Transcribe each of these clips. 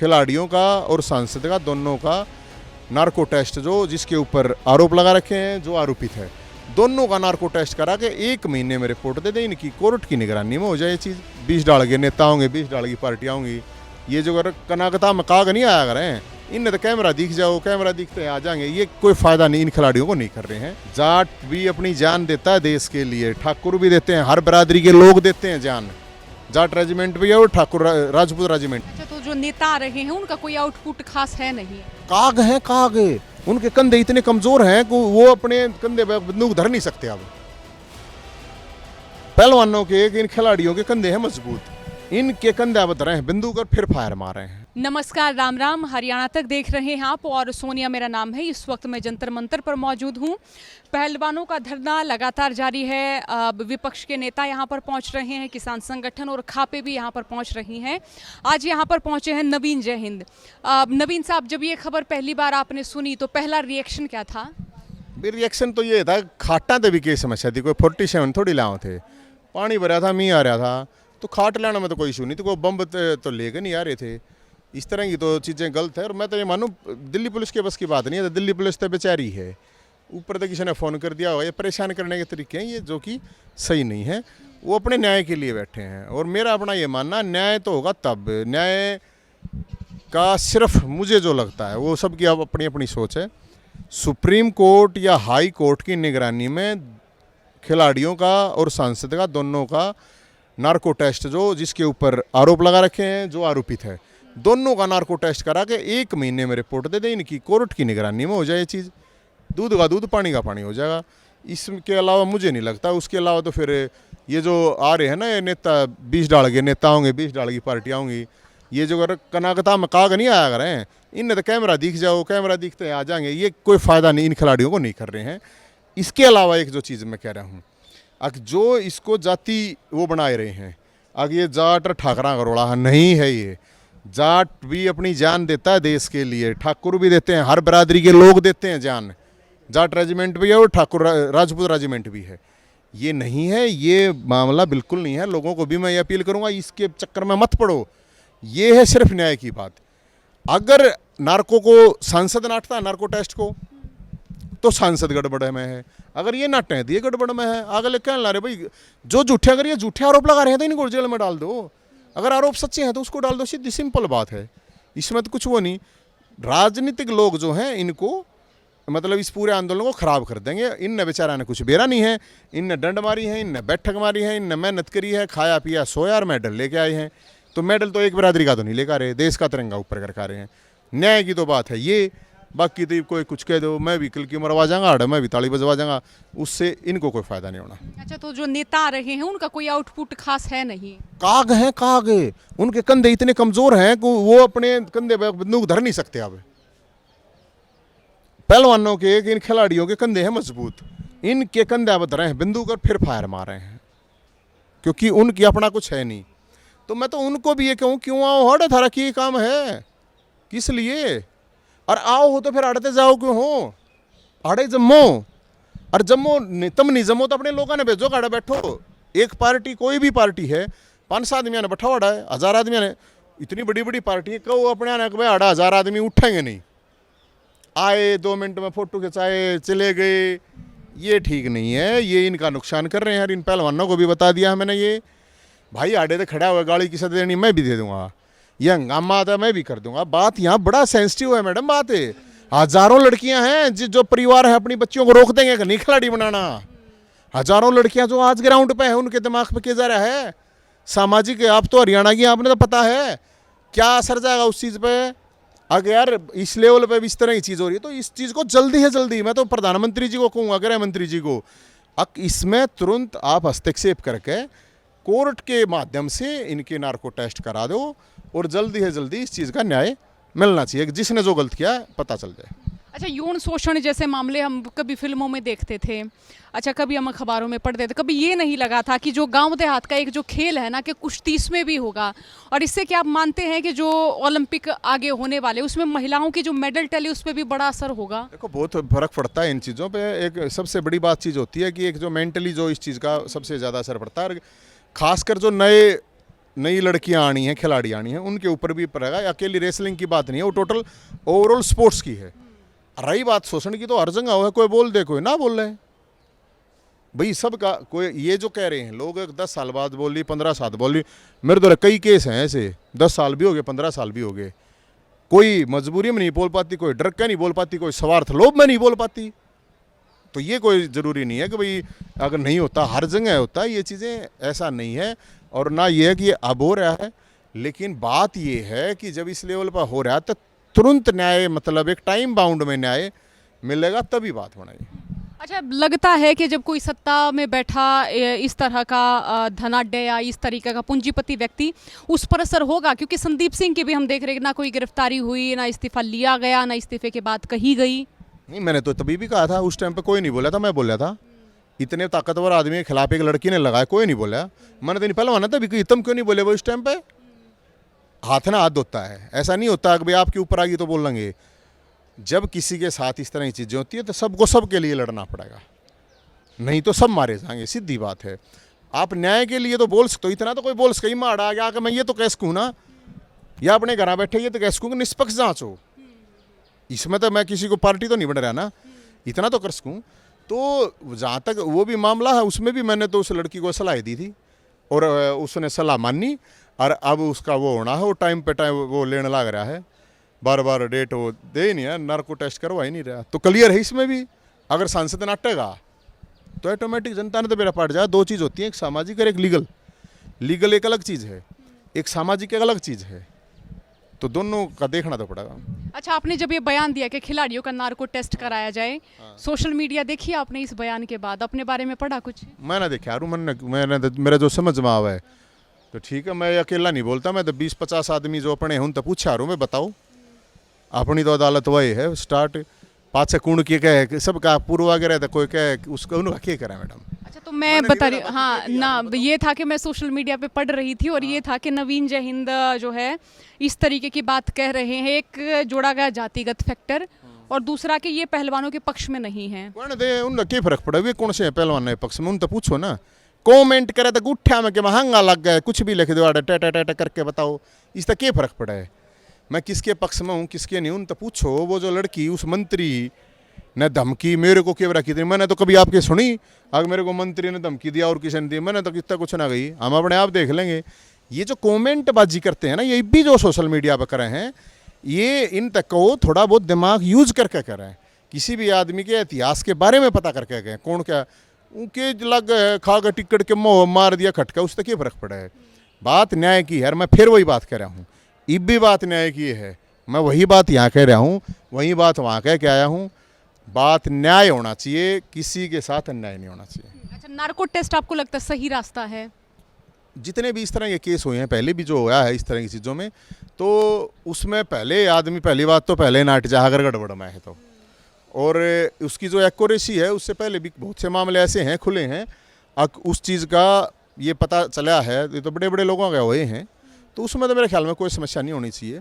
खिलाड़ियों का और सांसद का दोनों का नार्को टेस्ट जो जिसके ऊपर आरोप लगा रखे हैं, जो आरोपित है, दोनों का नार्को टेस्ट करा के 1 महीने में रिपोर्ट दे दे। इनकी कोर्ट की निगरानी में हो जाए ये चीज़। 20 डाल के नेता होंगे, 20 डाल की पार्टियाँ होंगी। ये जो अगर कनाकता मकाग नहीं आया करें, इनने तो कैमरा दिख जाओ, कैमरा दिखते आ जाएंगे। ये कोई फायदा नहीं इन खिलाड़ियों को नहीं कर रहे हैं। जाट भी अपनी जान देता है देश के लिए, ठाकुर भी देते हैं, हर बरादरी के लोग देते हैं जान। जाट रेजिमेंट भी है और ठाकुर राजपूत रेजिमेंट। अच्छा, तो जो नेता आ रहे हैं उनका कोई आउटपुट खास है नहीं? काग हैं काग, उनके कंधे इतने कमजोर हैं कि वो अपने कंधे पे बंदूक धर नहीं सकते। अब पहलवानों के इन खिलाड़ियों के कंधे हैं मजबूत, इनके कंधे अब धरे हैं बंदूक और फिर फायर मार रहे हैं। नमस्कार, राम राम। हरियाणा तक देख रहे हैं आप और सोनिया मेरा नाम है। इस वक्त मैं जंतर मंतर पर मौजूद हूँ। पहलवानों का धरना लगातार जारी है। विपक्ष के नेता यहाँ पर पहुँच रहे हैं, किसान संगठन और खापे भी यहाँ पर पहुँच रही हैं। आज यहाँ पर पहुँचे हैं नवीन। जय हिंद। नवीन साहब, जब ये खबर पहली बार आपने सुनी तो पहला रिएक्शन क्या था? रिएक्शन तो ये था, खाटा तो भी क्या समस्या थी, कोई 47 थोड़ी लाओ थे, पानी भरा था, मींह आ रहा था, तो खाट लाने में तो कोई इशू नहीं थी। कोई बम तो लेके नहीं आ रहे थे। इस तरह की तो चीज़ें गलत है। और मैं तो ये मानूँ दिल्ली पुलिस के बस की बात नहीं है। दिल्ली पुलिस तो बेचारी है, ऊपर तक किसी ने फ़ोन कर दिया होगा। ये परेशान करने के तरीके हैं ये, जो कि सही नहीं है। वो अपने न्याय के लिए बैठे हैं और मेरा अपना ये मानना, न्याय तो होगा तब। न्याय का सिर्फ मुझे जो लगता है, वो सबकी अब अपनी अपनी सोच है। सुप्रीम कोर्ट या हाई कोर्ट की निगरानी में खिलाड़ियों का और सांसद का दोनों का नार्को टेस्ट जो जिसके ऊपर आरोप लगा रखे हैं, जो आरोपित है, दोनों का नार्को टेस्ट करा के 1 महीने में रिपोर्ट दे दे। इनकी कोर्ट की निगरानी में हो जाए ये चीज़। दूध का दूध, पानी का पानी हो जाएगा। इसके अलावा मुझे नहीं लगता। उसके अलावा तो फिर ये जो आ रहे हैं ना, ये नेता 20 डाल के नेता होंगे, 20 डाल की पार्टियाँ होंगी। ये जो अगर कनाकता मकाग नहीं आया करें, इनने तो कैमरा दिख जाओ, कैमरा दिखते आ जाएंगे। ये कोई फ़ायदा नहीं इन खिलाड़ियों को नहीं कर रहे हैं। इसके अलावा एक जो चीज़ मैं कह रहा हूँ, अब जो इसको जाति वो बनाए रहे हैं, अब ये जाट और ठाकरा गरोड़ा नहीं है। ये जाट भी अपनी जान देता है देश के लिए, ठाकुर भी देते हैं, हर बरादरी के लोग देते हैं जान। जाट रेजिमेंट भी है और ठाकुर राजपूत रेजिमेंट भी है। ये नहीं है, ये मामला बिल्कुल नहीं है। लोगों को भी मैं ये अपील करूंगा, इसके चक्कर में मत पड़ो। ये है सिर्फ न्याय की बात। अगर नार्को को सांसद नाटता है, नार्को टेस्ट को, तो सांसद गड़बड़ में है। अगर ये नाटे हैं तो ये गड़बड़ में है। अगले कहने ला रहे भाई जो झूठे, अगर ये झूठे आरोप लगा रहे हैं तो इनको जेल में डाल दो। अगर आरोप सच्चे हैं तो उसको डाल दो, सीधी सिंपल बात है। इसमें तो कुछ वो नहीं। राजनीतिक लोग जो हैं इनको मतलब इस पूरे आंदोलन को खराब कर देंगे। इनने बेचारा ने कुछ बेरा नहीं है। इनने डंड मारी है, इनने बैठक मारी है, इनने मेहनत करी है, खाया पिया सोया और मेडल लेके आए हैं। तो मेडल तो एक बिरादरी का तो नहीं लेकर आ रहे, देश का तिरंगा ऊपर कर रहे हैं। न्याय की तो बात है ये। बाकी तो कोई कुछ कह दो, मैं भी कल की मरवा जाऊंगा, मैं भी ताली बजवा जाऊंगा, उससे इनको कोई फायदा नहीं होना। अच्छा, तो जो नेता आ रहे हैं उनका कोई आउटपुट खास है नहीं? काग हैं काग, उनके कंधे इतने कमजोर हैं कि वो अपने कंधे पे बंदूक धर नहीं सकते। अब पहलवानों के इन खिलाड़ियों के कंधे हैं मजबूत, इनके कंधे अब धरे हैं बंदूक और फिर फायर मार रहे हैं, क्योंकि उनकी अपना कुछ है नहीं। तो मैं तो उनको भी ये कहूँ, क्यों आओ, हड़ थारा की काम है, किस लिए? और आओ हो तो फिर अड़ते जाओ क्यों हो? अड़े जम्मो, और जम्मो तुम नहीं जम्मो तो अपने लोगों ने भेजो, गाड़ा बैठो। एक पार्टी, कोई भी पार्टी है, 500 आदमियों ने बैठा हुआ है, 1000 आदमियों ने, इतनी बड़ी बड़ी पार्टी है, कहो अपने आने भाई 1000 आदमी उठेंगे नहीं। आए 2 मिनट में फोटो खिंचाए चले गए, ये ठीक नहीं है। ये इनका नुकसान कर रहे हैं। इन पहलवानों को भी बता दिया है मैंने, ये भाई आड़े तो खड़ा हुआ, गाड़ी किसे देनी मैं भी दे दूंगा, ये हंगामा आता है मैं भी कर दूंगा। बात यहाँ बड़ा सेंसिटिव है मैडम। बात है, हजारों लड़कियां हैं जो परिवार है अपनी बच्चियों को रोक देंगे कि नहीं खिलाड़ी बनाना। हजारों लड़कियां जो आज ग्राउंड पे है, उनके दिमाग पे किया जा रहा है सामाजिक। आप तो हरियाणा की, आपने तो पता है क्या असर जाएगा उस चीज़ पे। अगर यार इस लेवल पे भी इस तरह की चीज़ हो रही है, तो इस चीज़ को जल्दी से जल्दी, मैं तो प्रधानमंत्री जी को कहूँगा, गृह मंत्री जी को, इसमें तुरंत आप हस्तक्षेप करके कोर्ट के माध्यम से इनके नार्को टेस्ट करा दो और जल्दी से जल्दी इस चीज़ का न्याय मिलना चाहिए। जिसने जो गलत किया पता चल जाए। अच्छा, यौन शोषण जैसे मामले हम कभी फिल्मों में देखते थे, अच्छा कभी हम अखबारों में पढ़ते थे, कभी ये नहीं लगा था कि जो गांव देहात का एक जो खेल है ना, कि कुश्ती इसमें भी होगा। और इससे क्या आप मानते हैं कि जो ओलंपिक आगे होने वाले उसमें महिलाओं की जो मेडल टैली उस पर भी बड़ा असर होगा? देखो बहुत फर्क पड़ता है इन चीज़ों पे। एक सबसे बड़ी बात चीज़ होती है कि एक जो मेंटली जो इस चीज़ का सबसे ज़्यादा असर पड़ता है, खासकर जो नए नई लड़कियां आनी हैं, खिलाड़ी आनी हैं, उनके ऊपर भी पड़ेगा। अकेली रेसलिंग की बात नहीं है, वो टोटल ओवरऑल स्पोर्ट्स की है। रही बात शोषण की, तो हर जगह हुआ है, कोई बोल दे कोई ना बोल रहे। भाई सबका कोई ये जो कह रहे हैं लोग 10 साल बाद बोल ली, 15 साल बोल ली, मेरे तो कई केस हैं ऐसे, 10 साल भी हो गए, 15 साल भी हो गए। कोई मजबूरी में नहीं बोल पाती, कोई डर के नहीं बोल पाती, कोई स्वार्थ लोभ में नहीं बोल पाती। तो ये कोई ज़रूरी नहीं है कि भाई अगर नहीं होता, हर जगह होता है ये चीज़ें, ऐसा नहीं है। और ना ये है कि ये अब हो रहा है, लेकिन बात ये है कि जब इस लेवल पर हो रहा है तो तुरंत न्याय, मतलब एक टाइम बाउंड में न्याय मिलेगा, तभी बात बनाई। अच्छा, लगता है कि जब कोई सत्ता में बैठा इस तरह का धनाढ्य या इस तरीके का पूंजीपति व्यक्ति, उस पर असर होगा? क्योंकि संदीप सिंह की भी हम देख रहे हैं, ना कोई गिरफ्तारी हुई, ना इस्तीफा लिया गया, ना इस्तीफे के बाद कही गई। नहीं, मैंने तो तभी भी कहा था, उस टाइम पे कोई नहीं बोला था, मैं बोला था। इतने ताकतवर आदमी के खिलाफ एक लड़की ने लगाया, कोई नहीं बोला। मैंने तो नहीं पहलवाना था, भी तुम क्यों नहीं बोले वो इस टाइम पे? हाथ ना हाथ होता है, ऐसा नहीं होता कि भाई आपके ऊपर आ गई तो बोल लेंगे। जब किसी के साथ इस तरह की चीज़ें होती है तो सबको सबके लिए लड़ना पड़ेगा, नहीं तो सब मारे जाएंगे, सीधी बात है। आप न्याय के लिए तो बोल सकते हो, इतना तो कोई बोल सके, मार आ गया कि मैं ये तो कह सकूँ ना, या अपने घर बैठे ये तो कह सकूँ कि निष्पक्ष जांच हो। इसमें तो मैं किसी को पार्टी तो नहीं बन रहा ना, इतना तो कर सकूँ। तो जहाँ तक वो भी मामला है, उसमें भी मैंने तो उस लड़की को सलाह दी थी और उसने सलाह मानी, और अब उसका वो होना है, वो टाइम पे टाइम वो लेने लग रहा है, बार बार डेट वो दे ही नहीं है, नार्को टेस्ट करवा ही नहीं रहा। तो क्लियर है इसमें भी, अगर सांसद नाटेगा तो ऑटोमेटिक जनता ने तो मेरा पाट जाए। दो चीज़ होती है, एक सामाजिक और एक लीगल। लीगल एक अलग चीज़ है, एक सामाजिक एक अलग चीज़ है, तो दोनों का देखना तो पड़ेगा। अच्छा, आपने जब ये बयान दिया कि खिलाड़ियों का नार्को टेस्ट कराया जाए, सोशल मीडिया देखी आपने इस बयान के बाद? अपने बारे में पढ़ा कुछ? मैंने देखा यार, मैंने मेरा जो समझ में आवा है तो ठीक है। मैं अकेला नहीं बोलता, मैं तो 20-50 आदमी जो अपने हैं उन तो पूछा रहा हूँ मैं, बताओ अपनी तो अदालत वही है स्टार्ट, पाँच से कूण के कहे सबका पूर्व वगैरह था, कोई कहे उसका उनका क्या करा मैडम। अच्छा, तो मैं बता रही हूँ, हाँ ना, ये था कि मैं सोशल मीडिया पे पढ़ रही थी और ये था कि नवीन जय हिंद जो है इस तरीके की बात कह रहे हैं। एक जोड़ा गया जातिगत फैक्टर और दूसरा कि ये पहलवानों के पक्ष में नहीं है। कौन दे उनका क्या फर्क पड़ा, वे कौन से हैं पहलवान के पक्ष में, उन तो पूछो ना। कमेंट करे तो गुट्ठा में कि महंगा लग गया, कुछ भी लिख दो टे करके बताओ, इसका क्या फर्क पड़ा है। मैं किसके पक्ष में हूँ किसके नहीं, उन तो पूछो। वो जो लड़की उस मंत्री ने धमकी मेरे को क्यों रखी थी, मैंने तो कभी आपके सुनी? अगर मेरे को मंत्री ने धमकी दिया और किसी ने दी, मैंने तो कितना कुछ ना गई, हम अपने आप देख लेंगे। ये जो कमेंट बाजी करते हैं ना, ये भी जो सोशल मीडिया पर करे हैं, ये इन तक को थोड़ा बहुत दिमाग यूज करके करें। किसी भी आदमी के इतिहास के बारे में पता करके गए, कौन क्या उनके लग गए, खा गए टिकट के मोह मार दिया खटका, उससे क्या फर्क पड़ा है। बात न्याय की है, मैं फिर वही बात कह रहा हूँ, इब भी बात न्याय की है, मैं वही बात यहाँ कह रहा हूँ, वही बात वहाँ कह के आया हूँ। बात न्याय होना चाहिए, किसी के साथ अन्याय नहीं होना चाहिए। अच्छा, नार्को टेस्ट आपको लगता है सही रास्ता है? जितने भी इस तरह के केस हुए हैं, पहले भी जो हुआ है इस तरह की चीज़ों में, तो उसमें पहले आदमी, पहली बात तो पहले नाट जा अगर गड़बड़ में है तो, और उसकी जो एक्यूरेसी है, उससे पहले भी बहुत से मामले ऐसे हैं खुले हैं, उस चीज़ का ये पता चला है, ये तो बड़े बड़े लोगों के हुए हैं, तो उसमें तो मेरे ख्याल में कोई समस्या नहीं होनी चाहिए।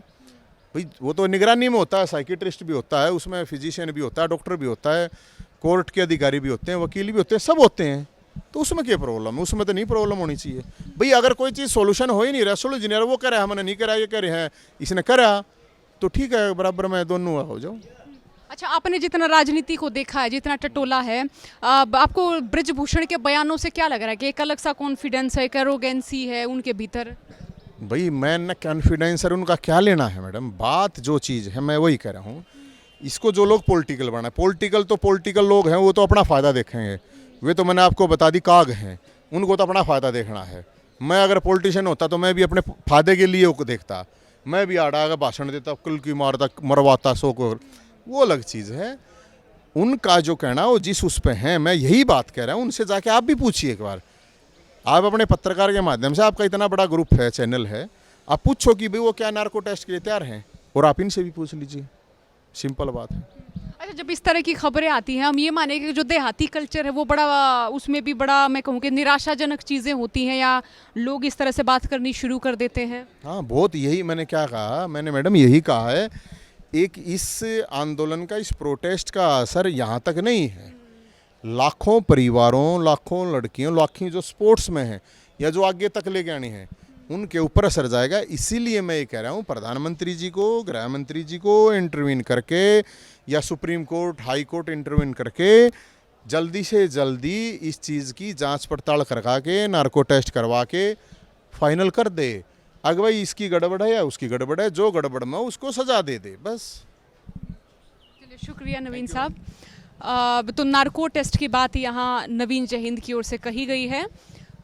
भाई वो तो निगरानी में होता है, साइकियाट्रिस्ट भी होता है, उसमें फिजिशियन भी होता है, डॉक्टर भी होता है, कोर्ट के अधिकारी भी होते हैं, वकील भी होते हैं, सब होते हैं, तो उसमें क्या प्रॉब्लम है? उसमें तो नहीं प्रॉब्लम होनी चाहिए। भाई अगर कोई चीज़ सोल्यूशन हो ही नहीं रहा, सोल्यूशन वो करे, हमने नहीं करा, ये कह रहे हैं, इसने करा, तो ठीक है, बराबर में दोनों हो जाओ। अच्छा, आपने जितना राजनीति को देखा है, जितना टटोला है, आपको ब्रजभूषण के बयानों से क्या लग रहा है कि एक अलग सा कॉन्फिडेंस है, एक एरोगेंसी है उनके भीतर? भाई मैं न कॉन्फिडेंस है, उनका क्या लेना है मैडम, बात जो चीज़ है मैं वही कह रहा हूँ। इसको जो लोग पॉलिटिकल बना, पॉलिटिकल लोग हैं, वो तो अपना फ़ायदा देखेंगे, वे तो मैंने आपको बता दी काग हैं, उनको तो अपना फ़ायदा देखना है। मैं अगर पॉलिटिशियन होता तो मैं भी अपने फ़ायदे के लिए देखता, मैं भी आड़ा आगे भाषण देता, कुल की मारता मरवाता सो को, वो अलग चीज़ है। उनका जो कहना वो जिस उस पे हैं, मैं यही बात कह रहा हूँ, उनसे जाके आप भी पूछिए एक बार। आप अपने पत्रकार के माध्यम से, आपका इतना बड़ा ग्रुप है, चैनल है, आप पूछो कि भाई वो क्या नार्को टेस्ट के लिए तैयार हैं, और आप इनसे भी पूछ लीजिए, सिंपल बात है। अच्छा, जब इस तरह की खबरें आती हैं, हम ये माने कि जो देहाती कल्चर है वो बड़ा, उसमें भी बड़ा, मैं कहूँ कि निराशाजनक चीज़ें होती हैं, या लोग इस तरह से बात करनी शुरू कर देते हैं? हाँ, बहुत, यही मैंने क्या कहा, मैंने मैडम यही कहा है, एक इस आंदोलन का, इस प्रोटेस्ट का असर यहाँ तक नहीं है, लाखों परिवारों, लाखों लड़कियों, लाखों जो स्पोर्ट्स में हैं या जो आगे तक लेके आनी है, उनके ऊपर असर जाएगा। इसीलिए मैं ये कह रहा हूँ प्रधानमंत्री जी को, गृह मंत्री जी को इंटरवीन करके या supreme court, high court intervene करके जल्दी से जल्दी इस चीज़ की जांच पड़ताल करवा के, नार्को टेस्ट करवा के फाइनल कर दे। अगर भाई इसकी गड़बड़ है या उसकी गड़बड़ है, जो गड़बड़ में उसको सजा दे दे बस। चलिए, शुक्रिया नवीन साहब। तो नार्को टेस्ट की बात यहाँ नवीन जयहिंद की ओर से कही गई है।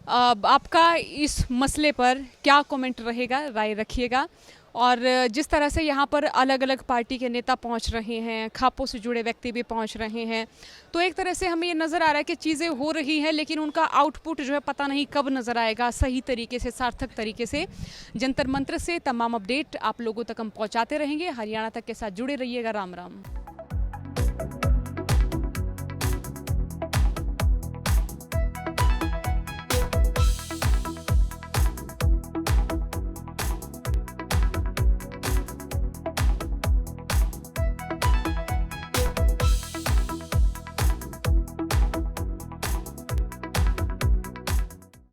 आपका इस मसले पर क्या कमेंट रहेगा, राय रखिएगा। और जिस तरह से यहाँ पर अलग अलग पार्टी के नेता पहुँच रहे हैं, खापों से जुड़े व्यक्ति भी पहुँच रहे हैं, तो एक तरह से हमें ये नज़र आ रहा है कि चीज़ें हो रही हैं, लेकिन उनका आउटपुट जो है पता नहीं कब नज़र आएगा सही तरीके से, सार्थक तरीके से। जंतर मंत्र से तमाम अपडेट आप लोगों तक हम पहुँचाते रहेंगे। हरियाणा तक के साथ जुड़े रहिएगा। राम राम।